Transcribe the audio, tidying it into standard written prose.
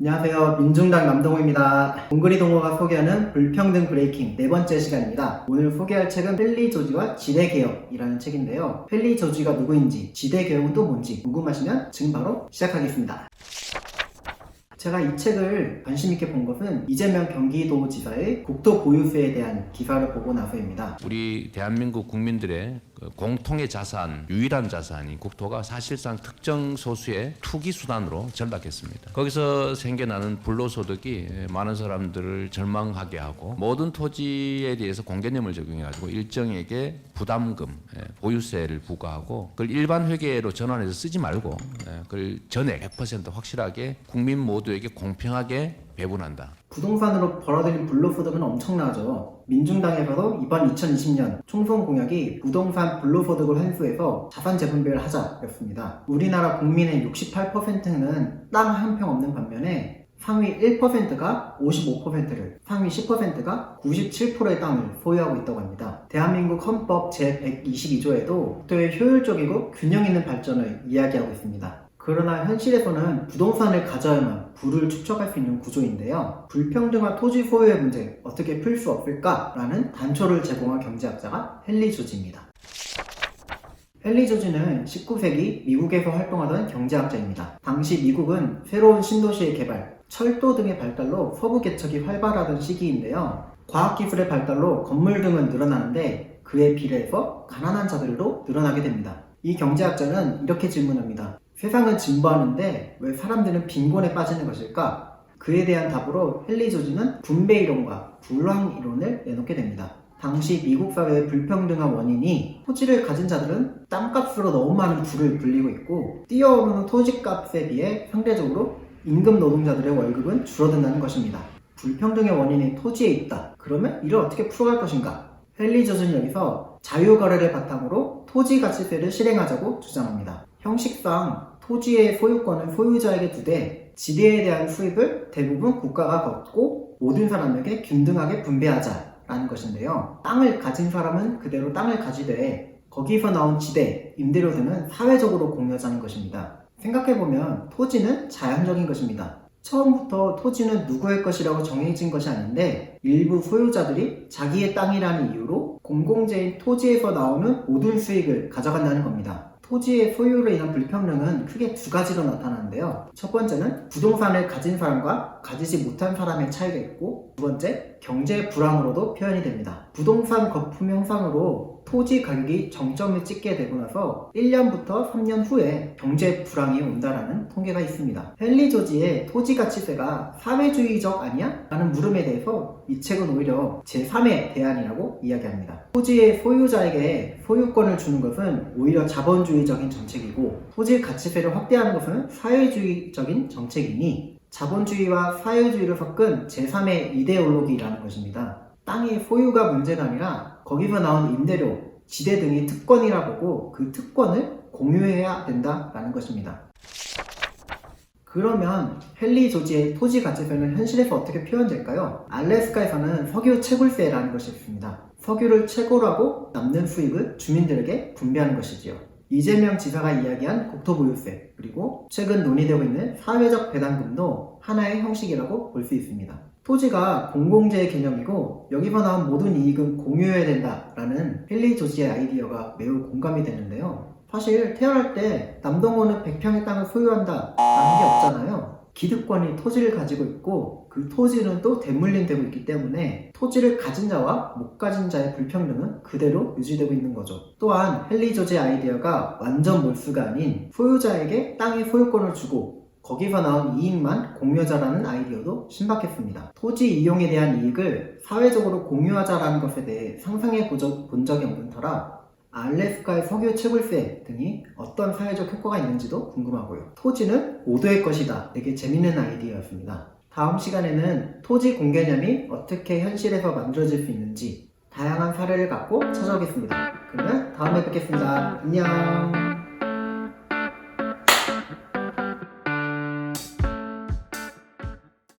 안녕하세요. 민중당 남동호입니다. 동그리 동호가 소개하는 불평등 브레이킹 네 번째 시간입니다. 오늘 소개할 책은 펠리 조지와 지대개혁이라는 책인데요. 펠리 조지가 누구인지, 지대개혁은 또 뭔지 궁금하시면 지금 바로 시작하겠습니다. 제가 이 책을 관심있게 본 것은 이재명 경기도지사의 국토보유세에 대한 기사를 보고 나서입니다. 우리 대한민국 국민들의 공통의 자산, 유일한 자산인 국토가 사실상 특정 소수의 투기 수단으로 전락했습니다. 거기서 생겨나는 불로소득이 많은 사람들을 절망하게 하고 모든 토지에 대해서 공개념을 적용해가지고 일정에게 부담금, 보유세를 부과하고 그걸 일반 회계로 전환해서 쓰지 말고 그걸 전액 100% 확실하게 국민 모두에게 공평하게 배분한다. 부동산으로 벌어들인 불로소득은 엄청나죠. 민중당에서도 이번 2020년 총선 공약이 부동산 불로소득을 환수해서 자산 재분배를 하자였습니다. 우리나라 국민의 68%는 땅 한 평 없는 반면에 상위 1%가 55%를, 상위 10%가 97%의 땅을 소유하고 있다고 합니다. 대한민국 헌법 제122조에도 국토의 효율적이고 균형 있는 발전을 이야기하고 있습니다. 그러나 현실에서는 부동산을 가져야만 부를 축적할 수 있는 구조인데요. 불평등한 토지 소유의 문제 어떻게 풀 수 없을까라는 단초를 제공한 경제학자가 헨리 조지입니다. 헨리 조지는 19세기 미국에서 활동하던 경제학자입니다. 당시 미국은 새로운 신도시의 개발, 철도 등의 발달로 서부 개척이 활발하던 시기인데요. 과학기술의 발달로 건물 등은 늘어나는데 그에 비례해서 가난한 자들도 늘어나게 됩니다. 이 경제학자는 이렇게 질문합니다. 세상은 진보하는데 왜 사람들은 빈곤에 빠지는 것일까? 그에 대한 답으로 헨리 조지는 분배 이론과 불황 이론을 내놓게 됩니다. 당시 미국 사회의 불평등한 원인이 토지를 가진 자들은 땅값으로 너무 많은 부를 불리고 있고 뛰어오르는 토지값에 비해 상대적으로 임금 노동자들의 월급은 줄어든다는 것입니다. 불평등의 원인이 토지에 있다. 그러면 이를 어떻게 풀어갈 것인가? 헨리 조지는 여기서 자유거래를 바탕으로 토지가치세를 실행하자고 주장합니다. 형식상 토지의 소유권을 소유자에게 두되 지대에 대한 수입을 대부분 국가가 걷고 모든 사람에게 균등하게 분배하자라는 것인데요. 땅을 가진 사람은 그대로 땅을 가지되 거기서 나온 지대, 임대료 등은 사회적으로 공유하자는 것입니다. 생각해보면 토지는 자연적인 것입니다. 처음부터 토지는 누구의 것이라고 정해진 것이 아닌데 일부 소유자들이 자기의 땅이라는 이유로 공공재인 토지에서 나오는 모든 수익을 가져간다는 겁니다. 토지의 소유로 인한 불평등은 크게 두 가지로 나타나는데요. 첫 번째는 부동산을 가진 사람과 가지지 못한 사람의 차이가 있고 두 번째, 경제 불황으로도 표현이 됩니다. 부동산 거품 현상으로 토지 가격이 정점을 찍게 되고 나서 1년부터 3년 후에 경제 불황이 온다라는 통계가 있습니다. 헨리 조지의 토지가치세가 사회주의적 아니야? 라는 물음에 대해서 이 책은 오히려 제3의 대안이라고 이야기합니다. 토지의 소유자에게 소유권을 주는 것은 오히려 자본주의적인 정책이고 토지 가치세를 확대하는 것은 사회주의적인 정책이니 자본주의와 사회주의를 섞은 제3의 이데올로기라는 것입니다. 땅의 소유가 문제가 아니라 거기서 나온 임대료, 지대 등이 특권이라 보고 그 특권을 공유해야 된다라는 것입니다. 그러면 헨리 조지의 토지가치세는 현실에서 어떻게 표현될까요? 알래스카에서는 석유 채굴세라는 것이 있습니다. 석유를 채굴하고 남는 수익을 주민들에게 분배하는 것이지요. 이재명 지사가 이야기한 국토보유세, 그리고 최근 논의되고 있는 사회적 배당금도 하나의 형식이라고 볼 수 있습니다. 토지가 공공재의 개념이고 여기서 나온 모든 이익은 공유해야 된다라는 헨리 조지의 아이디어가 매우 공감이 되는데요. 사실 태어날 때 남동호는 100평의 땅을 소유한다 라는 게 없잖아요. 기득권이 토지를 가지고 있고 그 토지는 또 대물림되고 있기 때문에 토지를 가진 자와 못 가진 자의 불평등은 그대로 유지되고 있는 거죠. 또한 헨리 조지의 아이디어가 완전 몰수가 아닌 소유자에게 땅의 소유권을 주고 거기서 나온 이익만 공유하자라는 아이디어도 신박했습니다. 토지 이용에 대한 이익을 사회적으로 공유하자라는 것에 대해 상상해 본 적이 없는 터라 알래스카의 석유 채굴세 등이 어떤 사회적 효과가 있는지도 궁금하고요. 토지는 모두의 것이다. 되게 재밌는 아이디어였습니다. 다음 시간에는 토지 공개념이 어떻게 현실에서 만들어질 수 있는지 다양한 사례를 갖고 찾아오겠습니다. 그러면 다음에 뵙겠습니다. 안녕.